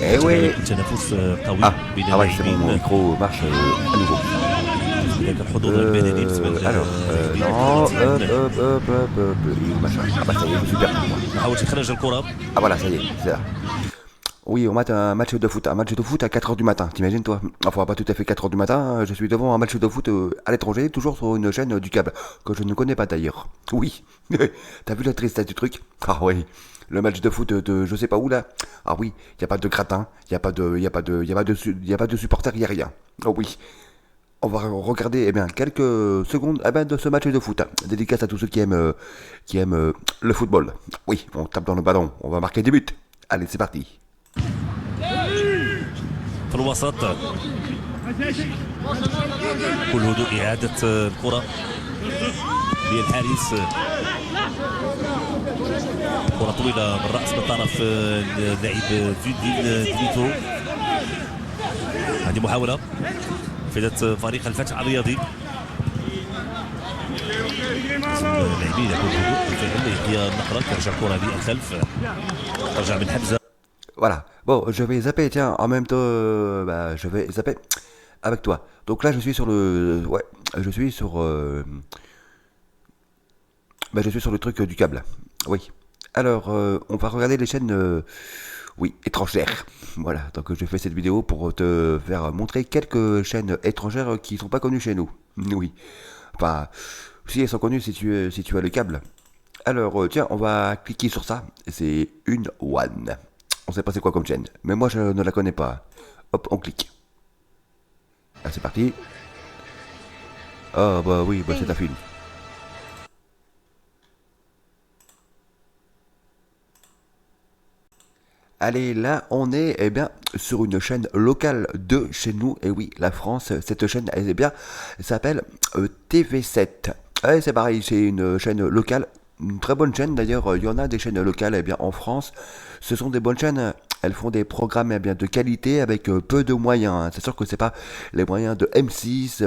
Eh oui. تنافس قوي Ah, بين ah ouais, c'est bon, mon اللاعبين. micro marche à nouveau. هناك الحضور البدني بالنسبه Alors, للاعبين non, الكرواتيين. machin. Ah bah ça y est, je suis perdu moi. محاولة إخراج الكرة. Ah voilà, ça y est, c'est là. Oui, on mate un match de foot. Un match de foot à 4h du matin, t'imagines toi? Enfin, pas tout à fait 4h du matin, je suis devant un match de foot à l'étranger, toujours sur une chaîne du câble, que je ne connais pas d'ailleurs. Oui, t'as vu la tristesse du truc? Ah oui, le match de foot de je sais pas où là. Ah oui, y a pas de gratin, y a pas de supporters, y a rien. Oh oui. On va regarder quelques secondes de ce match de foot. Dédicace à tous ceux qui aiment le football. Oui, on tape dans le ballon, on va marquer des buts. Allez, c'est parti. في الوسط كل هدوء إعادة الكرة للحارس. كرة طويلة بالرأس من طرف اللاعب ديميترو. هذه محاولة فائدة فريق الفتح الرياضي. اللاعبين يكون هدوء بالفعل يحيى النقرة ترجع الكرة للخلف. ترجع من حمزة. Voilà. Bon, je vais zapper, tiens, en même temps, je vais zapper avec toi. Donc là, je suis sur le... Ouais, je suis sur... je suis sur le truc du câble. Oui. Alors, on va regarder les chaînes... oui, étrangères. Voilà, donc je fais cette vidéo pour te faire montrer quelques chaînes étrangères qui sont pas connues chez nous. Oui. Enfin, si elles sont connues si tu as le câble. Alors, tiens, on va cliquer sur ça. C'est une One. On sait pas c'est quoi comme chaîne, mais moi je ne la connais pas. Hop, on clique. Ah, c'est parti. Ah bah oui, bah c'est un film. Allez, là on est sur une chaîne locale de chez nous. Et oui, la France, cette chaîne, elle s'appelle TV7. Ouais, c'est pareil, c'est une chaîne locale. Une très bonne chaîne d'ailleurs, il y en a des chaînes locales en France. Ce sont des bonnes chaînes, elles font des programmes de qualité avec peu de moyens. Hein. C'est sûr que c'est pas les moyens de M6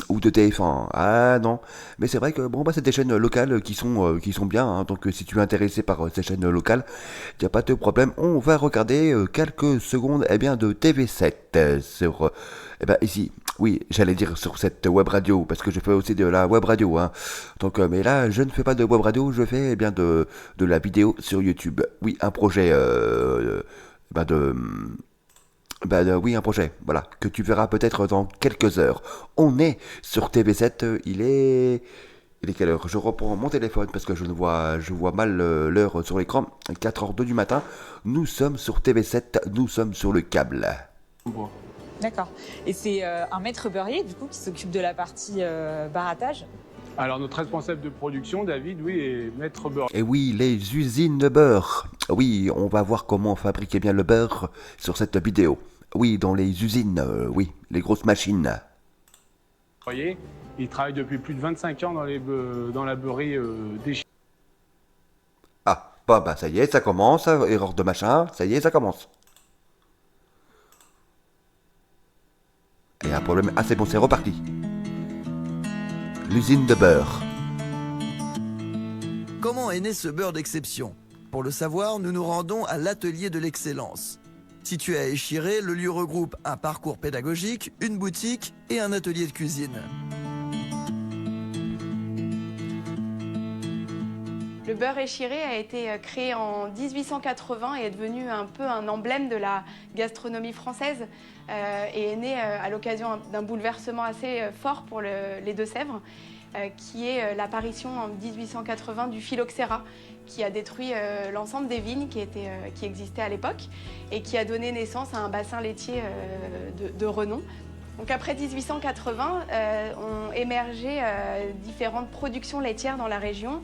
ou de TF1. Ah non, mais c'est vrai que c'est des chaînes locales qui sont bien. Hein. Donc si tu es intéressé par ces chaînes locales, il n'y a pas de problème. On va regarder quelques secondes de TV7 sur ici. Oui, j'allais dire sur cette web radio, parce que je fais aussi de la web radio. Hein. Donc, mais là, je ne fais pas de web radio, je fais de la vidéo sur YouTube. Oui, un projet oui, un projet, voilà, que tu verras peut-être dans quelques heures. On est sur TV7, il est quelle heure? Je reprends mon téléphone parce que je vois mal l'heure sur l'écran. 4h02 du matin, nous sommes sur TV7, nous sommes sur le câble. D'accord. Et c'est un maître beurrier, du coup, qui s'occupe de la partie barattage? Alors, notre responsable de production, David, oui, est maître beurrier. Et oui, les usines de beurre. Oui, on va voir comment fabriquer bien le beurre sur cette vidéo. Oui, dans les usines, oui, les grosses machines. Il travaille depuis plus de 25 ans dans la beurrerie des... Ah, ça y est, ça commence, erreur de machin, ça y est, ça commence. Et un problème, ah c'est bon, c'est reparti. L'usine de beurre. Comment est né ce beurre d'exception? Pour le savoir, nous nous rendons à l'Atelier de l'Excellence. Situé à Échiré, le lieu regroupe un parcours pédagogique, une boutique et un atelier de cuisine. Le beurre Échiré a été créé en 1880 et est devenu un peu un emblème de la gastronomie française et est né à l'occasion d'un bouleversement assez fort pour les Deux-Sèvres, qui est l'apparition en 1880 du phylloxéra, qui a détruit l'ensemble des vignes qui existaient à l'époque et qui a donné naissance à un bassin laitier de renom. Donc après 1880, ont émergé différentes productions laitières dans la région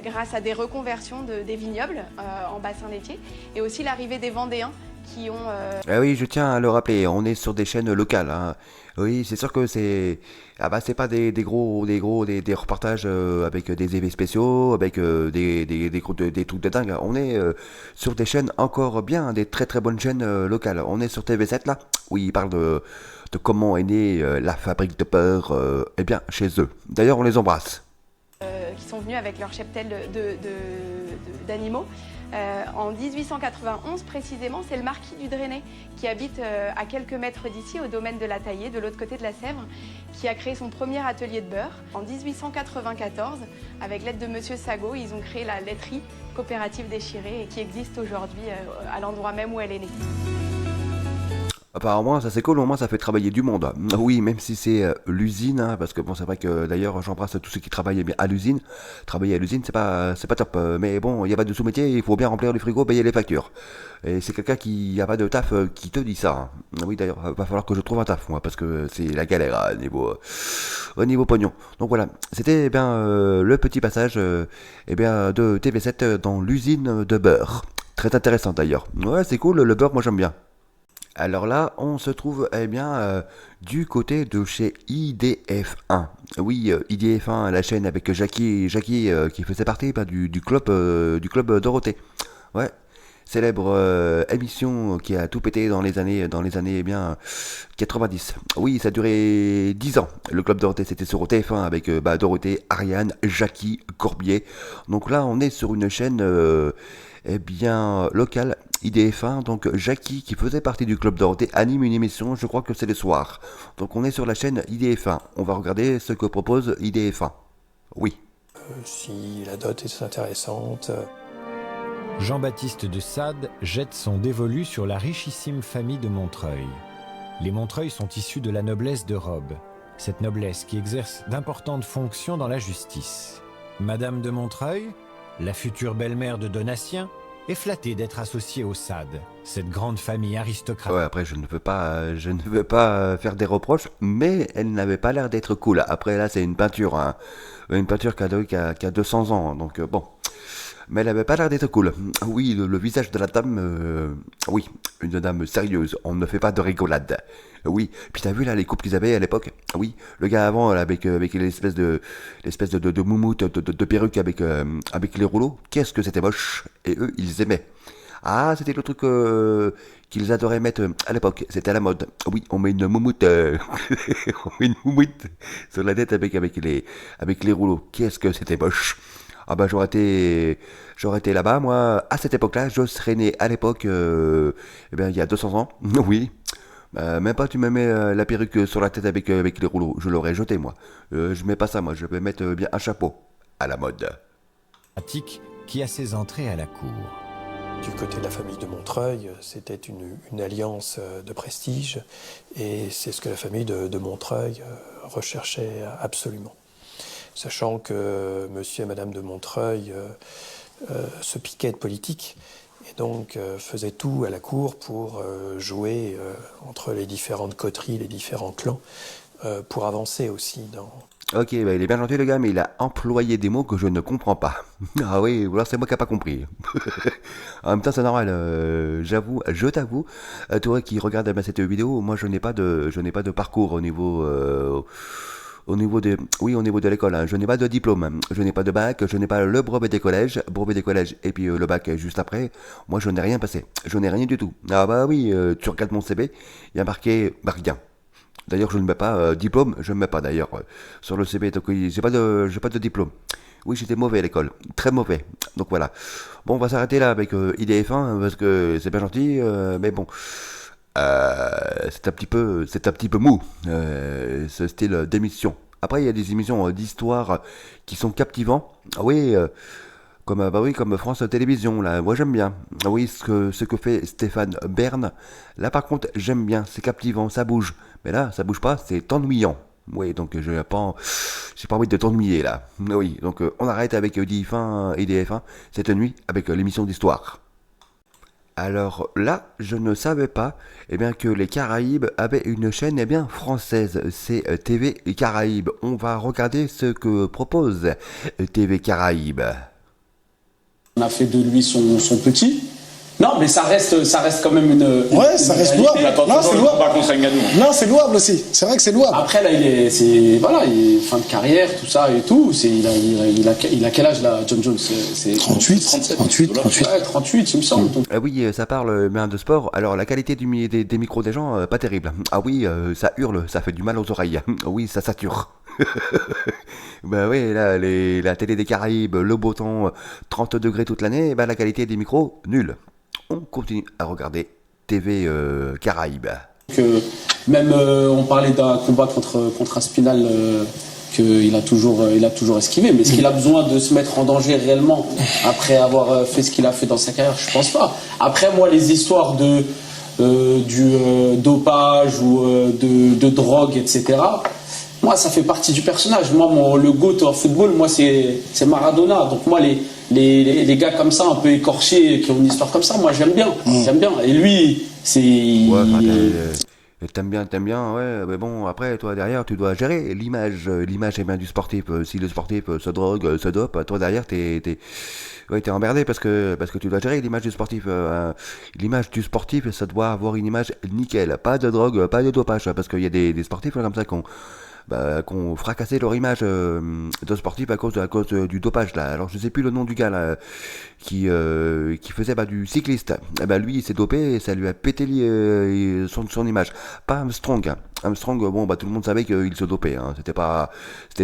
grâce à des reconversions des vignobles en bassins laitiers et aussi l'arrivée des Vendéens qui ont... Ah oui, je tiens à le rappeler, on est sur des chaînes locales. Hein. Oui, c'est sûr que c'est... Ah c'est pas des reportages avec des effets spéciaux, avec des trucs de dingue. On est sur des chaînes encore bien, des très très bonnes chaînes locales. On est sur TV7 là. Oui, ils parlent de comment est née la fabrique de beurre chez eux. D'ailleurs, on les embrasse. Qui sont venus avec leur cheptel d'animaux En 1891, précisément, c'est le marquis du Drainay, qui habite à quelques mètres d'ici, au domaine de la Taillée, de l'autre côté de la Sèvre, qui a créé son premier atelier de beurre. En 1894, avec l'aide de Monsieur Sagot, ils ont créé la laiterie coopérative d'Échiré, et qui existe aujourd'hui à l'endroit même où elle est née. Apparemment, ça c'est cool, au moins ça fait travailler du monde. Oui, même si c'est l'usine, hein, parce que bon, c'est vrai que d'ailleurs j'embrasse tous ceux qui travaillent bien à l'usine. Travailler à l'usine, c'est pas top. Mais bon, il n'y a pas de sous-métier, il faut bien remplir le frigo, payer les factures. Et c'est quelqu'un qui a pas de taf qui te dit ça. Hein. Oui, d'ailleurs, va falloir que je trouve un taf, moi, parce que c'est la galère au niveau pognon. Donc voilà, c'était eh bien le petit passage eh bien, de TV7 dans l'usine de beurre. Très intéressant d'ailleurs. Ouais, c'est cool, le beurre, moi j'aime bien. Alors là, on se trouve eh bien du côté de chez IDF1. Oui, IDF1, la chaîne avec Jackie qui faisait partie du club Dorothée. Ouais, célèbre émission qui a tout pété dans les années eh bien 90. Oui, ça a duré 10 ans. Le club Dorothée, c'était sur TF1 avec Dorothée, Ariane, Jackie, Corbier. Donc là, on est sur une chaîne eh bien locale IDF1, donc Jackie qui faisait partie du club Dorothée anime une émission, je crois que c'est le soir. Donc on est sur la chaîne IDF1, on va regarder ce que propose IDF1. Oui. Si la dot est intéressante. Jean-Baptiste de Sade jette son dévolu sur la richissime famille de Montreuil. Les Montreuil sont issus de la noblesse de Robe, cette noblesse qui exerce d'importantes fonctions dans la justice. Madame de Montreuil, la future belle-mère de Donatien, est flattée d'être associée aux Sade, cette grande famille aristocratique. Ouais, après je ne veux pas faire des reproches, mais elle n'avait pas l'air d'être cool. Après là c'est une peinture qui a 200 ans, donc bon. Mais elle avait pas l'air d'être cool. Oui, le visage de la dame, oui, une dame sérieuse, on ne fait pas de rigolade. Oui, puis t'as vu là les couples qu'ils avaient à l'époque. Oui, le gars avant là, avec l'espèce de moumoute, de perruque avec les rouleaux, qu'est-ce que c'était moche. Et eux, ils aimaient. Ah, c'était le truc qu'ils adoraient mettre à l'époque, c'était à la mode. Oui, on met une moumoute, on met une moumoute sur la tête avec les rouleaux. Qu'est-ce que c'était moche. Ah bah j'aurais été là-bas, moi, à cette époque-là, je serais né à l'époque, eh bien, il y a 200 ans, oui. Même pas tu me mets la perruque sur la tête avec les rouleaux, je l'aurais jeté moi. Je mets pas ça moi, je vais mettre bien un chapeau, à la mode. Qui a ses entrées à la cour. Du côté de la famille de Montreuil, c'était une alliance de prestige et c'est ce que la famille de Montreuil recherchait absolument. Sachant que monsieur et madame de Montreuil se piquaient de politique et donc faisaient tout à la cour pour jouer entre les différentes coteries, les différents clans, pour avancer aussi dans... Ok, bah il est bien gentil le gars, mais il a employé des mots que je ne comprends pas. Ah oui, ou alors c'est moi qui n'ai pas compris. En même temps c'est normal, je t'avoue, toi qui regardes cette vidéo, moi je n'ai pas de parcours au niveau de l'école, hein. Je n'ai pas de diplôme, je n'ai pas de bac, je n'ai pas le brevet des collèges et puis le bac juste après. Moi je n'ai rien passé, je n'ai rien du tout. Ah bah oui, tu regardes mon CV, il y a marqué rien. D'ailleurs je ne mets pas diplôme, je ne mets pas d'ailleurs sur le CV, donc j'ai pas de diplôme. Oui, j'étais mauvais à l'école, très mauvais. Donc voilà. Bon, on va s'arrêter là avec IDF1 parce que c'est bien gentil, mais bon. C'est un petit peu mou, ce style d'émission. Après, il y a des émissions d'histoire qui sont captivants. Ah oui, comme France Télévisions, là, moi j'aime bien. Ah oui, ce que fait Stéphane Bern, là par contre, j'aime bien, c'est captivant, ça bouge. Mais là, ça bouge pas, c'est ennuyant. Oui, donc j'ai pas envie de t'ennuyer là. Oui, donc on arrête avec IDF1 cette nuit avec l'émission d'histoire. Alors là, je ne savais pas que les Caraïbes avaient une chaîne française, c'est TV Caraïbes. On va regarder ce que propose TV Caraïbes. On a fait de lui son petit, Non, mais ça reste quand même une. Ouais, ça reste louable. Non, c'est louable. Non, c'est louable aussi. C'est vrai que c'est louable. Après, là, il est fin de carrière, tout ça et tout. Il a quel âge, là, John Jones? C'est 38, 37. 38. Ouais, 38, il me semble. Donc. Oui, ça parle bien de sport. Alors, la qualité des micros des gens, pas terrible. Ah oui, ça hurle, ça fait du mal aux oreilles. Oui, ça sature. Bah oui, là, la télé des Caraïbes, le beau temps, 30 degrés toute l'année, bah la qualité des micros, nulle. On continue à regarder TV Caraïbes. Même on parlait d'un combat contre Aspinal qu'il a toujours esquivé, mais est-ce qu'il a besoin de se mettre en danger réellement après avoir fait ce qu'il a fait dans sa carrière? Je pense pas. Après, moi, les histoires du dopage ou de drogue, etc., moi, ça fait partie du personnage. Moi, le GOAT en football, moi, c'est Maradona. Donc moi, les gars comme ça, un peu écorchés, qui ont une histoire comme ça, moi, j'aime bien. J'aime bien. Et lui, c'est... Ouais, t'aimes bien, ouais, mais bon, après, toi, derrière, tu dois gérer l'image est bien du sportif. Si le sportif se drogue, se dope, toi, derrière, t'es emmerdé parce que tu dois gérer l'image du sportif. L'image du sportif, ça doit avoir une image nickel. Pas de drogue, pas de dopage, parce qu'il y a des sportifs là, comme ça qui ont fracassé leur image de sportif à cause du dopage là. Alors je sais plus le nom du gars là qui faisait du cycliste. Lui il s'est dopé et ça lui a pété son image. Pas Armstrong. Armstrong, bon tout le monde savait qu'il se dopait. Hein. C'était pas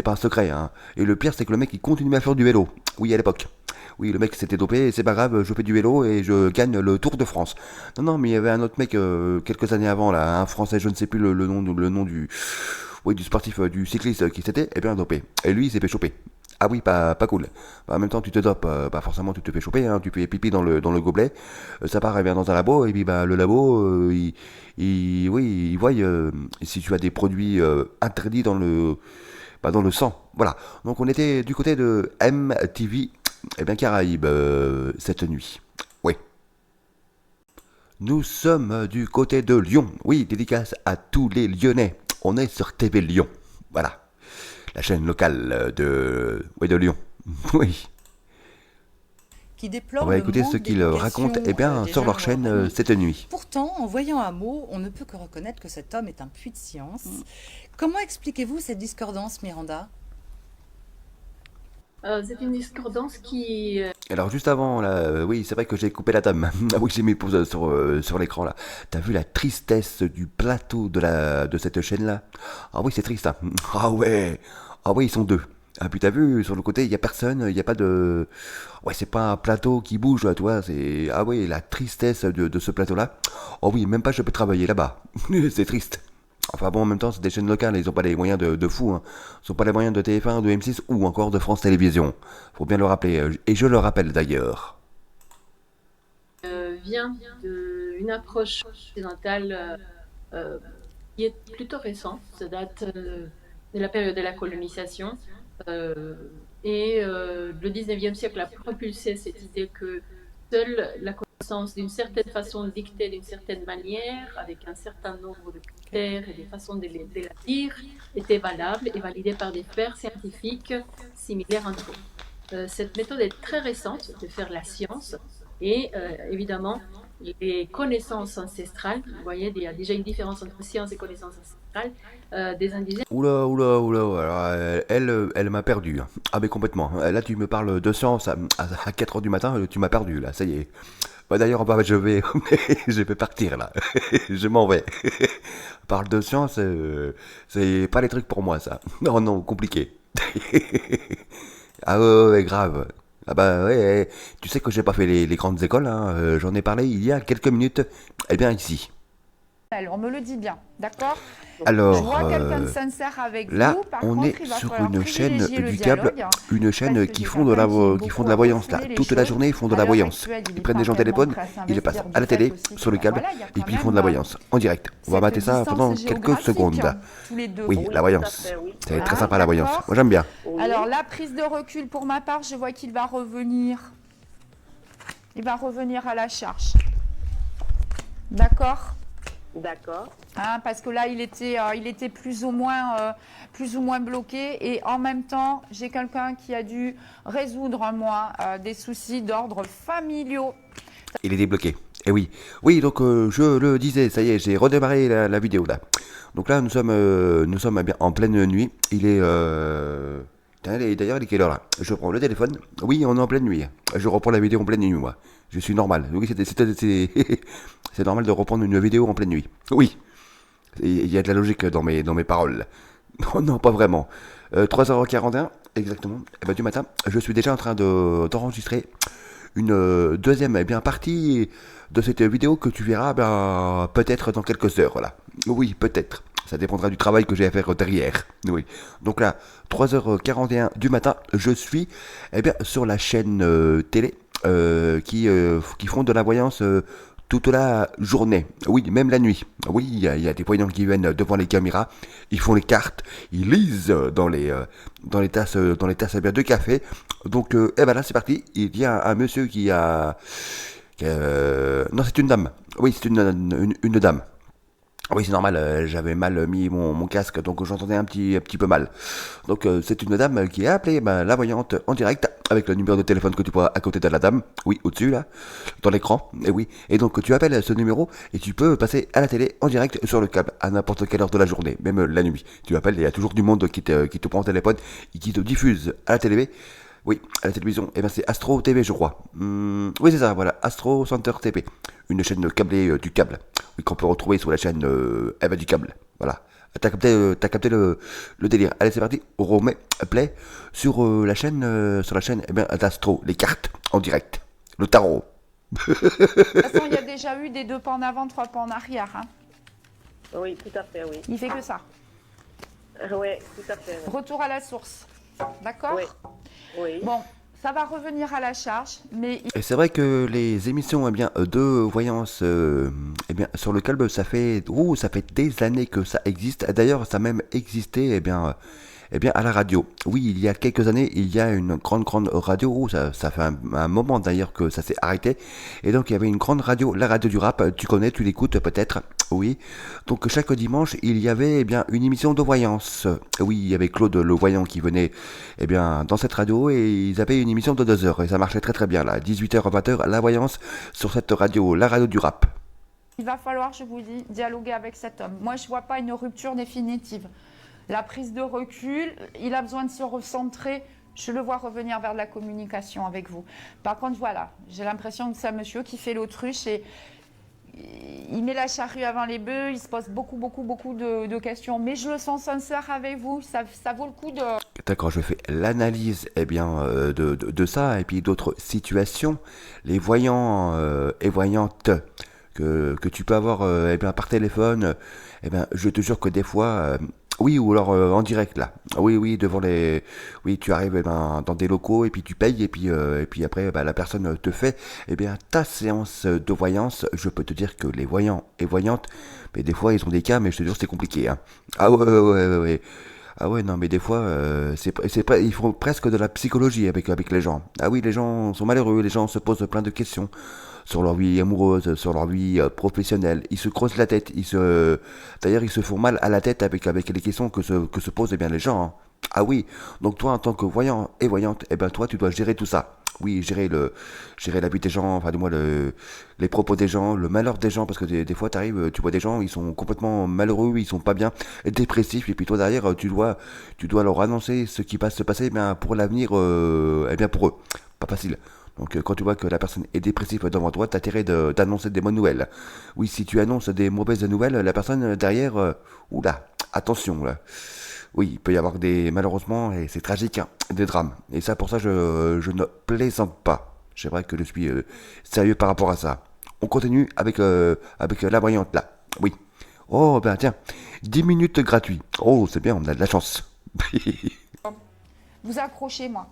un secret. Hein. Et le pire c'est que le mec il continuait à faire du vélo. Oui à l'époque. Oui, le mec s'était dopé, c'est pas grave, je fais du vélo et je gagne le Tour de France. Non, mais il y avait un autre mec quelques années avant là, un Français, je ne sais plus le nom du sportif, du cycliste qui s'était dopé. Et lui, il s'est fait choper. Ah oui, pas cool. En même temps, tu te dopes, forcément, tu te fais choper, hein, tu fais pipi dans le gobelet. Ça part, elle vient dans un labo, et puis le labo, il voit si tu as des produits interdits dans le sang. Voilà. Donc on était du côté de MTV, Caraïbes, cette nuit. Oui. Nous sommes du côté de Lyon. Oui, dédicace à tous les Lyonnais. On est sur TV Lyon. Voilà. La chaîne locale de Lyon. Oui. Qui déplore on va écouter ce qu'ils racontent sur leur chaîne cette nuit. Pourtant, en voyant un mot, on ne peut que reconnaître que cet homme est un puits de science. Comment expliquez-vous cette discordance, Miranda? C'est une discordance qui... Alors juste avant, là, oui, c'est vrai que j'ai coupé la table. Ah oui, j'ai mis pause sur l'écran, là. T'as vu la tristesse du plateau de cette chaîne-là? Ah oui, c'est triste, hein. Ah ouais, ils sont deux. Ah puis t'as vu, sur le côté, il n'y a personne, il n'y a pas de... Ouais, c'est pas un plateau qui bouge, là, toi, c'est... Ah oui, la tristesse de ce plateau-là. Oh oui, même pas je peux travailler là-bas. C'est triste. Enfin bon, en même temps, c'est des chaînes locales, ils n'ont pas les moyens de fou, hein. Ils n'ont pas les moyens de TF1, de M6 ou encore de France Télévisions. Faut bien le rappeler, et je le rappelle d'ailleurs. Vient d'une approche occidentale qui est plutôt récente, ça date de la période de la colonisation. Le 19e siècle a propulsé cette idée que seule la connaissance d'une certaine façon dictée d'une certaine manière, avec un certain nombre de critères et des façons de la dire, était valable et validée par des pairs scientifiques similaires entre eux. Cette méthode est très récente de faire la science et évidemment les connaissances ancestrales, vous voyez, il y a déjà une différence entre science et connaissances ancestrales des indigènes. Oula, alors, elle m'a perdu. Ah mais complètement. Là tu me parles de science à 4h du matin, tu m'as perdu là, ça y est. D'ailleurs, je vais partir là. Je m'en vais. Parle de science, c'est pas les trucs pour moi ça. Non, compliqué. Ah ouais, grave. Ah bah ouais, tu sais que j'ai pas fait les grandes écoles, hein. J'en ai parlé il y a quelques minutes. Ici. On me le dit bien, d'accord? Alors, je vois quelqu'un de sincère avec là, vous. Par on contre, est sur une chaîne du câble, une chaîne qui font de la voyance là. Toute la journée, ils font de la voyance. Ils prennent des gens au téléphone, ils les passent à la télé, sur le câble, et puis ils font de la voyance en direct. On va mater ça pendant quelques secondes. Oui, la voyance. C'est très sympa la voyance. Moi j'aime bien. Alors, la prise de recul pour ma part, je vois qu'il va revenir. Il va revenir à la charge. D'accord? D'accord. Hein, parce que là, il était plus ou moins bloqué. Et en même temps, j'ai quelqu'un qui a dû résoudre, moi, des soucis d'ordre familiaux. Il est débloqué. Et oui. Oui, donc je le disais, ça y est, j'ai redémarré la vidéo là. Donc là, nous sommes eh bien en pleine nuit. Il est... D'ailleurs, il est quelle heure là? Je prends le téléphone. Oui, on est en pleine nuit. Je reprends la vidéo en pleine nuit, moi. Je suis normal. Oui, c'est normal de reprendre une vidéo en pleine nuit. Oui. Il y a de la logique dans mes paroles. Non, non, pas vraiment. 3h41, exactement. Et ben, du matin, je suis déjà en train d'enregistrer une deuxième partie de cette vidéo que tu verras peut-être dans quelques heures. Voilà. Oui, peut-être. Ça dépendra du travail que j'ai à faire derrière. Oui. Donc là, 3h41 du matin, je suis sur la chaîne télé qui font de la voyance toute la journée. Oui, même la nuit. Oui, il y a des voyants qui viennent devant les caméras, ils font les cartes, ils lisent dans les tasses de café. Donc, là, c'est parti. Il y a un monsieur qui a... non, c'est une dame. Oui, c'est une dame. Oui, c'est normal, j'avais mal mis mon casque, donc j'entendais un petit peu mal. Donc c'est une dame qui a appelé la voyante en direct, avec le numéro de téléphone que tu vois à côté de la dame, oui, au-dessus là, dans l'écran, et oui. Et donc tu appelles ce numéro, et tu peux passer à la télé en direct sur le câble, à n'importe quelle heure de la journée, même la nuit. Tu appelles, il y a toujours du monde qui te prend au téléphone, et qui te diffuse à la télé. Oui, à la télévision, c'est Astro TV, je crois. Oui, c'est ça, voilà, Astro Center TV. Une chaîne câblée du câble. Oui, qu'on peut retrouver sur la chaîne du câble. Voilà. T'as capté le délire. Allez, c'est parti. On remet play sur la chaîne d'Astro. Les cartes en direct. Le tarot. De toute façon, il y a déjà eu des 2 pas en avant, 3 pas en arrière. Hein. Oui, tout à fait, oui. Il fait que ça. Oui, tout à fait. Oui. Retour à la source. D'accord? Oui. Oui. Bon, ça va revenir à la charge, mais... Et c'est vrai que les émissions de voyance sur le câble, ça fait des années que ça existe. D'ailleurs, ça a même existé à la radio. Oui, il y a quelques années, il y a une grande radio. Ça fait un moment d'ailleurs que ça s'est arrêté. Et donc, il y avait une grande radio, la radio du rap. Tu connais, tu l'écoutes peut-être. Oui. Donc, chaque dimanche, il y avait une émission de voyance. Oui, il y avait Claude le voyant qui venait dans cette radio et ils avaient une émission de 2 heures. Et ça marchait très très bien là. 18h, 20h, la voyance sur cette radio, la radio du rap. Il va falloir, je vous dis, dialoguer avec cet homme. Moi, je ne vois pas une rupture définitive. La prise de recul, il a besoin de se recentrer. Je le vois revenir vers de la communication avec vous. Par contre, voilà, j'ai l'impression que c'est un monsieur qui fait l'autruche et il met la charrue avant les bœufs, il se pose beaucoup de questions. Mais je le sens sincère avec vous, ça vaut le coup de... D'accord, je fais l'analyse de ça et puis d'autres situations. Les voyants et voyantes que tu peux avoir par téléphone, je te jure que des fois... oui, ou alors en direct là. Oui, devant les... Oui, tu arrives dans des locaux et puis tu payes et puis après la personne te fait ta séance de voyance. Je peux te dire que les voyants et voyantes, mais des fois ils ont des cas, mais je te jure c'est compliqué. Hein. Ah ouais. Ah ouais, non, mais des fois, ils font presque de la psychologie avec les gens. Ah oui, les gens sont malheureux, les gens se posent plein de questions sur leur vie amoureuse, sur leur vie professionnelle. Ils se creusent la tête, d'ailleurs, ils se font mal à la tête avec les questions que se posent les gens. Hein. Ah oui, donc toi, en tant que voyant et voyante, toi, tu dois gérer tout ça. Oui, gérer la vie des gens, enfin, du moins, les propos des gens, le malheur des gens, parce que des fois, t'arrives, tu vois des gens, ils sont complètement malheureux, ils sont pas bien, dépressifs, et puis toi, derrière, tu dois leur annoncer ce qui va se passer, pour l'avenir, pour eux. Pas facile. Donc, quand tu vois que la personne est dépressive devant toi, t'as intérêt d'annoncer des bonnes nouvelles. Oui, si tu annonces des mauvaises nouvelles, la personne derrière, oula, attention, là. Oui, il peut y avoir malheureusement, et c'est tragique, des drames. Et ça, pour ça, je ne plaisante pas. C'est vrai que je suis sérieux par rapport à ça. On continue avec la voyante, là. Oui. Oh, tiens, 10 minutes gratuits. Oh, c'est bien, on a de la chance. Vous accrochez, moi.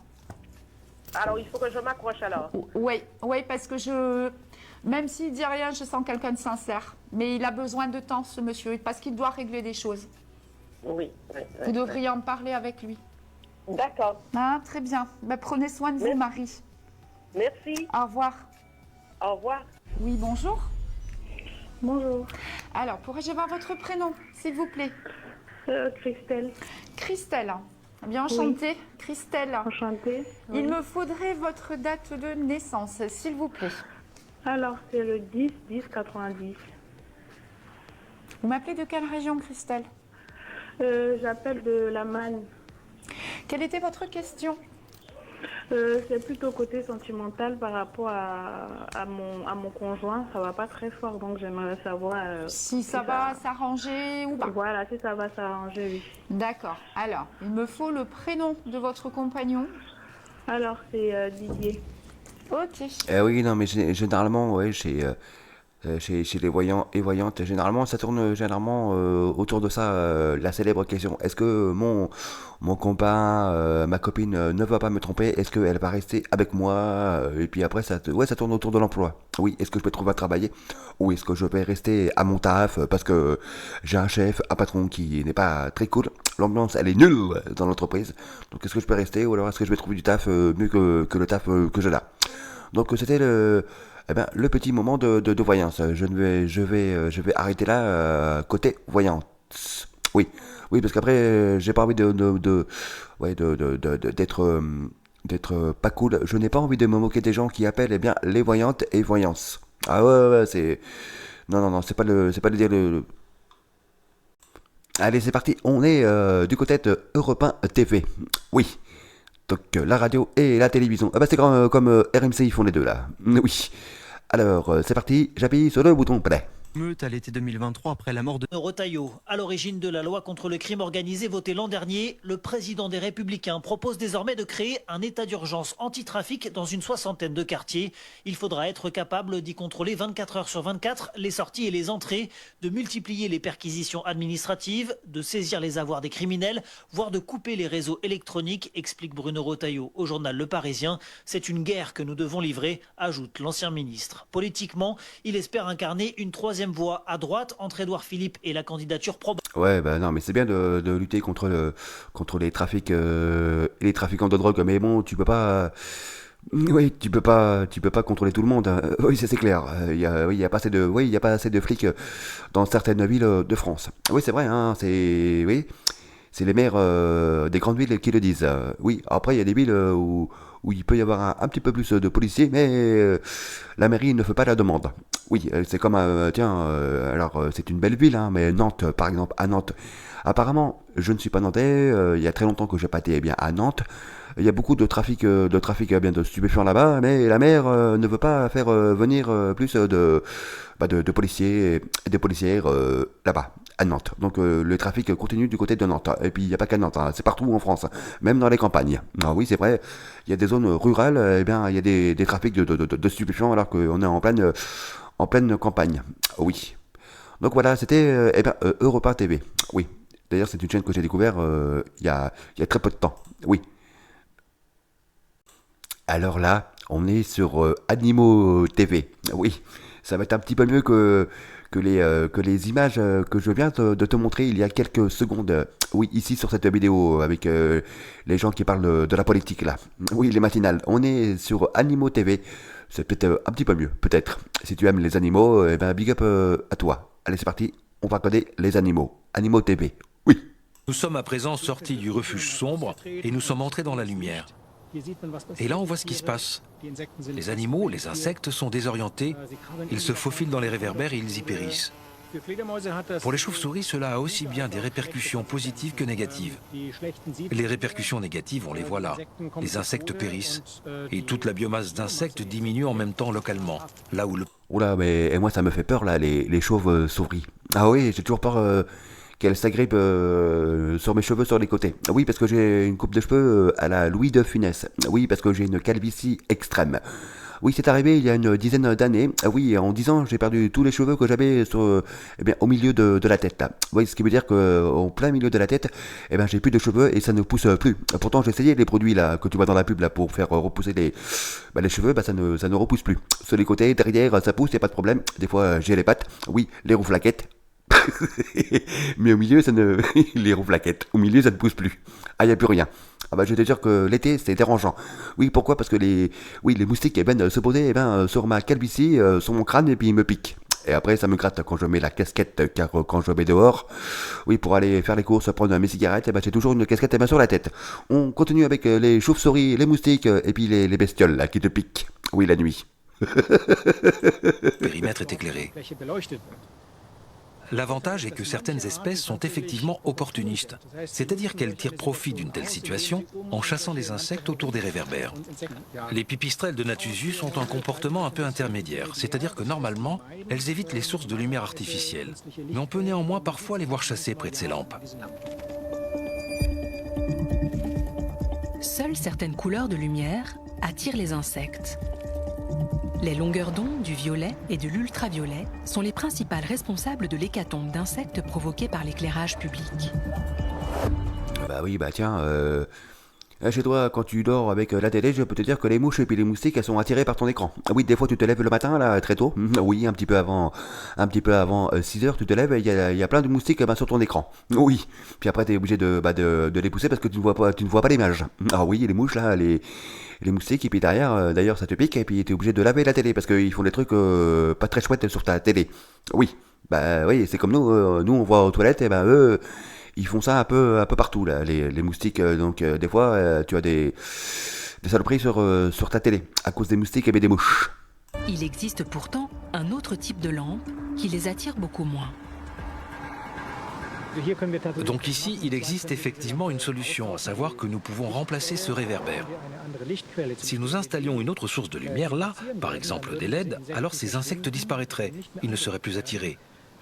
Alors, il faut que je m'accroche alors. Oui, parce que même s'il dit rien, je sens quelqu'un de sincère. Mais il a besoin de temps, ce monsieur, parce qu'il doit régler des choses. Oui. Vous devriez en parler avec lui. D'accord. Ah, très bien. Prenez soin de vous, Marie. Merci. Au revoir. Au revoir. Oui, bonjour. Bonjour. Alors, pourrais-je avoir votre prénom, s'il vous plaît? Christelle. Christelle. Bien enchantée. Oui. Christelle. Enchantée. Il me faudrait votre date de naissance, s'il vous plaît. Alors, c'est le 10 10 90. Vous m'appelez de quelle région, Christelle? J'appelle de la Manne. Quelle était votre question? C'est plutôt côté sentimental par rapport à mon conjoint. Ça va pas très fort, donc j'aimerais savoir si ça va s'arranger ou pas. Voilà, si ça va s'arranger, oui. D'accord. Alors, il me faut le prénom de votre compagnon. Alors, c'est Didier. Ok. Oui, non, mais généralement, ouais, chez les voyants et voyantes, généralement, ça tourne généralement autour de ça, la célèbre question. Est-ce que mon copain, ma copine ne va pas me tromper? Est-ce qu'elle va rester avec moi? Et puis après, ça tourne autour de l'emploi. Oui, est-ce que je peux trouver à travailler? Ou est-ce que je vais rester à mon taf parce que j'ai un chef, un patron qui n'est pas très cool? L'ambiance, elle est nulle dans l'entreprise. Donc est-ce que je peux rester ou alors est-ce que je vais trouver du taf mieux que le taf que j'ai là? Donc c'était le petit moment de voyance. Je vais arrêter là côté voyance. Oui, oui, parce qu'après j'ai pas envie d'être pas cool. Je n'ai pas envie de me moquer des gens qui appellent les voyantes et voyances. Ah ouais, c'est non, c'est pas le dire le. Allez, c'est parti. On est du côté de Europe 1 TV. Oui. Donc la radio et la télévision. Ah bah c'est comme RMC, ils font les deux là. Oui. Alors, c'est parti, j'appuie sur le bouton play. Meute à l'été 2023 après la mort de Retailleau. À l'origine de la loi contre le crime organisé votée l'an dernier, le président des Républicains propose désormais de créer un état d'urgence anti-trafic dans une 60aine de quartiers. Il faudra être capable d'y contrôler 24 heures sur 24 les sorties et les entrées, de multiplier les perquisitions administratives, de saisir les avoirs des criminels, voire de couper les réseaux électroniques, explique Bruno Retailleau au journal Le Parisien. C'est une guerre que nous devons livrer, ajoute l'ancien ministre. Politiquement, il espère incarner une troisième voie à droite entre Édouard Philippe et la candidature probable. Ouais, bah non, mais c'est bien de lutter contre les trafics et les trafiquants de drogue, mais bon, tu peux pas. Oui, tu peux pas contrôler tout le monde. Oui, c'est clair. Il y a pas assez de flics dans certaines villes de France. Oui, c'est vrai. Hein, c'est les maires des grandes villes qui le disent. Oui, après il y a des villes où il peut y avoir un petit peu plus de policiers, mais la mairie ne fait pas la demande. Oui, c'est comme c'est une belle ville, hein, mais Nantes, par exemple, à Nantes. Apparemment, je ne suis pas nantais. Il y a très longtemps que j'ai pas été à Nantes. Il y a beaucoup de trafic de stupéfiants là-bas, mais la maire ne veut pas faire venir plus de policiers et de policières là-bas, à Nantes. Donc le trafic continue du côté de Nantes. Et puis il n'y a pas qu'à Nantes, hein, c'est partout en France, même dans les campagnes. Ah oui, c'est vrai, il y a des zones rurales, il y a des trafics de stupéfiants alors qu'on est en pleine campagne. Oui. Donc voilà, c'était Europe 1 TV. Oui. D'ailleurs, c'est une chaîne que j'ai découvert il y a très peu de temps. Oui. Alors là, on est sur Animaux TV. Oui, ça va être un petit peu mieux que les images que je viens de te montrer il y a quelques secondes. Oui, ici sur cette vidéo avec les gens qui parlent de la politique là. Oui, les matinales. On est sur Animaux TV. C'est peut-être un petit peu mieux, peut-être. Si tu aimes les animaux, big up à toi. Allez, c'est parti. On va coder les animaux. Animaux TV. Oui. Nous sommes à présent sortis du refuge sombre et nous sommes entrés dans la lumière. Et là, on voit ce qui se passe. Les animaux, les insectes sont désorientés, ils se faufilent dans les réverbères et ils y périssent. Pour les chauves-souris, cela a aussi bien des répercussions positives que négatives. Les répercussions négatives, on les voit là. Les insectes périssent et toute la biomasse d'insectes diminue en même temps localement. Là où le... Oula, mais moi ça me fait peur là, les chauves-souris. Ah oui, j'ai toujours peur qu'elles s'agrippent sur mes cheveux sur les côtés. Oui, parce que j'ai une coupe de cheveux à la Louis de Funès. Oui, parce que j'ai une calvitie extrême. Oui, c'est arrivé il y a une dizaine d'années. Oui, en 10 ans, j'ai perdu tous les cheveux que j'avais au milieu de la tête. Là. Oui, ce qui veut dire qu'en plein milieu de la tête, j'ai plus de cheveux et ça ne pousse plus. Pourtant, j'ai essayé les produits là que tu vois dans la pub là pour faire repousser les cheveux, ça ne repousse plus. Sur les côtés, derrière, ça pousse, y a pas de problème. Des fois, j'ai les pattes. Oui, les rouflaquettes. Mais au milieu, les rouflaquettes. Au milieu, ça ne pousse plus. Ah, y a plus rien. Ah bah je te jure que l'été c'est dérangeant. Oui, pourquoi? Parce que les moustiques viennent se poser sur ma calvitie, sur mon crâne et puis ils me piquent. Et après ça me gratte quand je mets la casquette, car quand je mets dehors, oui, pour aller faire les courses, prendre mes cigarettes, j'ai toujours une casquette sur la tête. On continue avec les chauves-souris, les moustiques et puis les bestioles là qui te piquent. Oui, la nuit. Le périmètre est éclairé. L'avantage est que certaines espèces sont effectivement opportunistes, c'est-à-dire qu'elles tirent profit d'une telle situation en chassant les insectes autour des réverbères. Les pipistrelles de Nathusius ont un comportement un peu intermédiaire, c'est-à-dire que normalement, elles évitent les sources de lumière artificielle. Mais on peut néanmoins parfois les voir chasser près de ces lampes. Seules certaines couleurs de lumière attirent les insectes. Les longueurs d'onde du violet et de l'ultraviolet sont les principales responsables de l'hécatombe d'insectes provoquée par l'éclairage public. Bah oui, bah tiens, chez toi, quand tu dors avec la télé, je peux te dire que les mouches et puis les moustiques, elles sont attirées par ton écran. Oui, des fois tu te lèves le matin, là, très tôt. Oui, un petit peu avant 6 heures, tu te lèves et il y a plein de moustiques sur ton écran. Oui. Puis après, tu es obligé de les pousser parce que tu ne vois pas l'image. Ah oui, les mouches, là, les moustiques, et puis d'ailleurs, ça te pique, et puis tu es obligé de laver la télé parce qu'ils font des trucs pas très chouettes sur ta télé. Oui. Bah oui, c'est comme nous, on voit aux toilettes, et ben eux, ils font ça un peu partout, là, les moustiques. Donc des fois, tu as des saloperies sur ta télé à cause des moustiques et des mouches. Il existe pourtant un autre type de lampe qui les attire beaucoup moins. Donc ici, il existe effectivement une solution, à savoir que nous pouvons remplacer ce réverbère. Si nous installions une autre source de lumière là, par exemple des LED, alors ces insectes disparaîtraient, ils ne seraient plus attirés.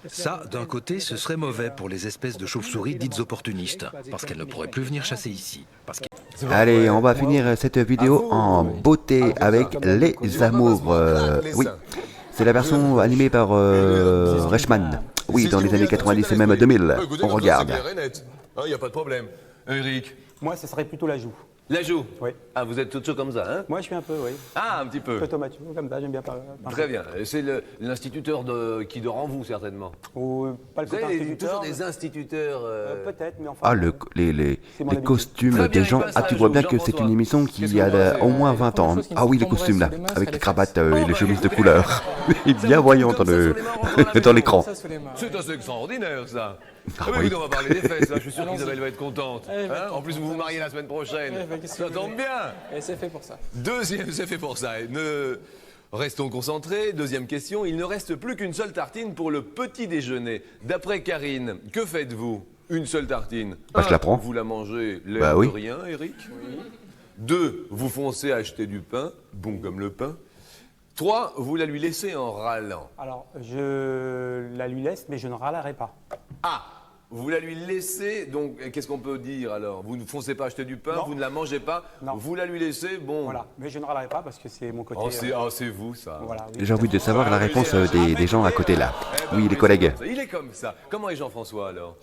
Ça, d'un côté, ce serait mauvais pour les espèces de chauves-souris dites opportunistes, parce qu'elles ne pourraient plus venir chasser ici. Allez, on va finir cette vidéo en beauté avec Les Amours. Oui, c'est la version animée par Reichmann. Oui, dans les années 90 et même 2000. On regarde. Il n'y a pas de problème. Eric? Moi, ce serait plutôt la joue. La joue? Oui. Ah, vous êtes tout chaud comme ça, hein? Moi, je suis un peu, oui. Ah, un petit peu. Plutôt mature, comme ça, j'aime bien parler. Très bien. C'est l'instituteur qui dort en vous, certainement. Ou pas le vous avez instituteur, toujours des instituteurs... Peut-être, mais enfin... Ah, les costumes des gens. Ah, tu vois bien que c'est une émission qui a au moins 20 ans. Ah oui, les costumes là, avec les cravates et les chemises de couleur. Bien voyant dans l'écran. C'est assez extraordinaire, ça. Ah oui. oui. On va parler des fesses, là. Je suis sûr qu'Isabelle va être contente. Hein, en plus, vous vous mariez la semaine prochaine. Ça tombe bien. Et c'est fait pour ça. Deuxième, c'est fait pour ça. Restons concentrés. Deuxième question. Il ne reste plus qu'une seule tartine pour le petit déjeuner. D'après Karine, que faites-vous? Une seule tartine. Bah, je la prends. Vous la mangez l'air Bah de oui. rien, Eric. Oui. 2, vous foncez acheter du pain, bon comme le pain. 3, vous la lui laissez en râlant. Alors, je la lui laisse, mais je ne râlerai pas. Ah, vous la lui laissez, donc qu'est-ce qu'on peut dire alors? Vous ne foncez pas acheter du pain, Non. vous ne la mangez pas, Non. vous la lui laissez, bon. Voilà, mais je ne râlerai pas parce que c'est mon côté... Oh, c'est vous ça. Voilà, oui. J'ai envie de savoir la réponse des gens à côté là. Oui, les collègues. Il est comme ça. Comment est Jean-François alors?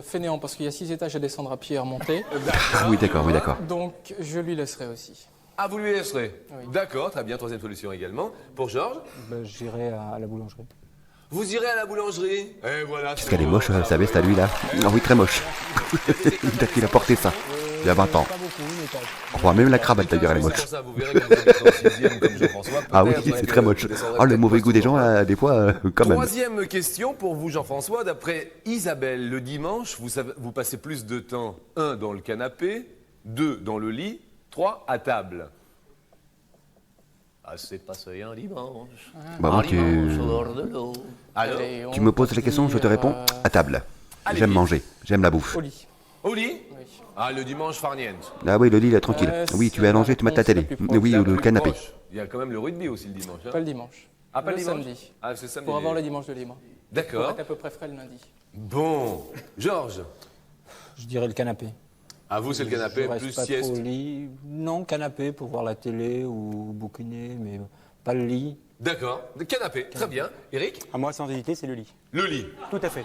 Fainéant, parce qu'il y a 6 étages à descendre à pied et à remonter. Ah oui, d'accord, oui, d'accord. Donc, je lui laisserai aussi. Ah, vous lui laisserez? Oui. D'accord, très bien. Troisième solution également. Pour Georges? J'irai à la boulangerie. Vous irez à la boulangerie? Et voilà. Qu'est-ce qu'elle est moche, sa veste à lui là. Ah oui, très moche. Peut-être qu'il a porté ça il y a 20 ans. On voit même la cravate d'ailleurs, elle est moche. Ah oui, c'est très moche. Oh, le mauvais goût des gens, là, des fois, quand même. Troisième question pour vous, Jean-François. D'après Isabelle, le dimanche, vous passez plus de temps, 1, dans le canapé, 2, dans le lit, 3, à table. Ah, c'est passé un dimanche. Bah, moi, Un dimanche au bord de l'eau. Alors, tu me poses la question, je te réponds à table. J'aime manger, j'aime la bouffe. Au lit. Au lit? Ah, le dimanche, farniente. Ah oui, le lit, là, tranquille. Oui, tu es allongé, tu mets ta télé. Oui, ou le canapé. Il y a quand même le rugby aussi le dimanche. Hein? Pas le dimanche. Ah, pas le dimanche? Samedi. Ah, c'est samedi. Pour avoir le dimanche de libre. D'accord. Pour être à peu près frais le lundi. Bon. Georges? Je dirais le canapé. À vous, c'est le canapé, Je reste plus pas sieste. trop au lit. Non, canapé pour voir la télé ou bouquiner, mais pas le lit. D'accord. Le canapé, très bien. Eric? À moi, sans hésiter, c'est le lit. Le lit. Tout à fait.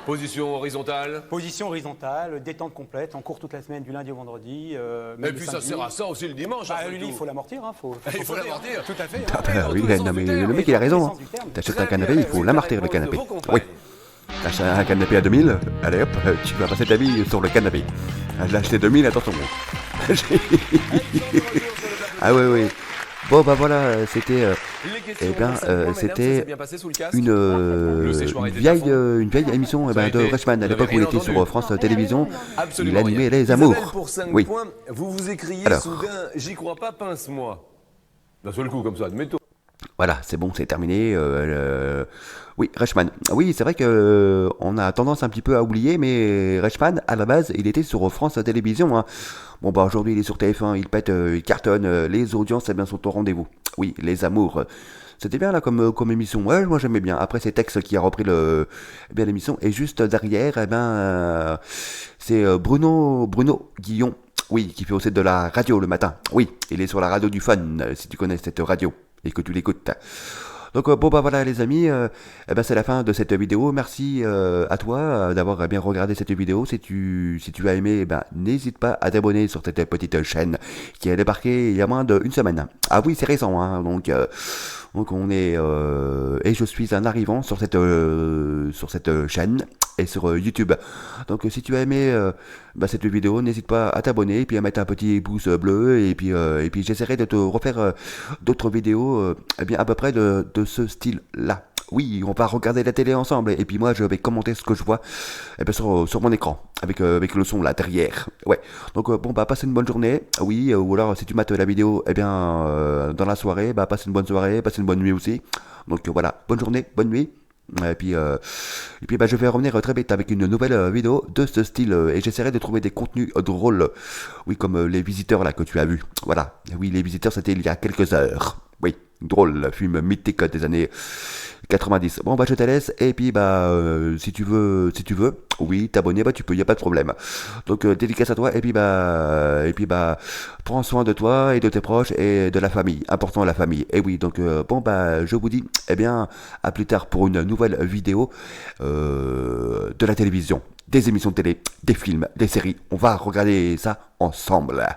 Position horizontale. Position horizontale, détente complète, on court toute la semaine du lundi au vendredi. Et puis ça sert à ça aussi le dimanche. Bah, après le lit, tout. il faut l'amortir. Hein, Il faut l'amortir. Tout à fait. Ah bah oui, non mais le mec il a raison. Hein. T'achètes un canapé, il faut l'amortir le canapé. Oui. T'achètes un canapé à 2000, allez hop, tu vas passer ta vie sur le canapé. Je l'ai acheté 2000, attention. Ah oui, oui. Bon bah voilà, c'était c'était une vieille émission de Reichmann à l'époque où il était sur France Télévisions. Il animait Les Amours. Pour 5 Oui. points, vous vous écriez soudain, j'y crois pas, pince-moi. D'un seul coup comme ça, admettons. 5 points. Vous vous écriez soudain, j'y crois pas, pince-moi. Oui. Alors. Vous vous écriez soudain, j'y crois pas, pince-moi. D'un seul coup comme ça, admettons. Voilà, c'est bon, c'est terminé. Oui, Reichmann. Oui, c'est vrai que on a tendance un petit peu à oublier, mais Reichmann, à la base, il était sur France Télévisions. Hein. Bon, bah aujourd'hui, il est sur TF1, il pète, il cartonne, les audiences, eh bien, sont au rendez-vous. Oui, les amours. C'était bien là comme émission. Ouais, moi j'aimais bien. Après, c'est Tex qui a repris eh bien l'émission. Et juste derrière, eh ben, c'est Bruno Guillon. Oui, qui fait aussi de la radio le matin. Oui, il est sur la radio du Fun, si tu connais cette radio et que tu l'écoutes. Donc bon bah voilà les amis, eh ben c'est la fin de cette vidéo. Merci à toi d'avoir bien regardé cette vidéo. Si tu as aimé, eh ben n'hésite pas à t'abonner sur cette petite chaîne qui a débarqué il y a moins d'une semaine. Ah oui c'est récent hein, donc on est et je suis un arrivant sur cette chaîne et sur YouTube. Donc si tu as aimé cette vidéo, n'hésite pas à t'abonner et puis à mettre un petit pouce bleu et puis j'essaierai de te refaire d'autres vidéos eh bien à peu près de ce style-là. Oui, on va regarder la télé ensemble et puis moi je vais commenter ce que je vois eh bien, sur mon écran avec le son là derrière. Ouais. Donc bon bah passe une bonne journée. Oui, ou alors si tu mates la vidéo eh bien dans la soirée, bah passe une bonne soirée, passe une bonne nuit aussi. Donc voilà, bonne journée, bonne nuit. Et puis bah, je vais revenir très vite avec une nouvelle vidéo de ce style et j'essaierai de trouver des contenus drôles. Oui, comme les visiteurs là que tu as vu. Voilà. Oui, les visiteurs c'était il y a quelques heures. Oui, drôle, film mythique des années 90. Bon bah je te laisse et puis bah si tu veux, oui, t'abonner, bah tu peux, y a pas de problème. Donc dédicace à toi et puis bah prends soin de toi et de tes proches et de la famille. Important la famille. Et oui, donc bon bah je vous dis eh bien à plus tard pour une nouvelle vidéo de la télévision, des émissions de télé, des films, des séries. On va regarder ça ensemble.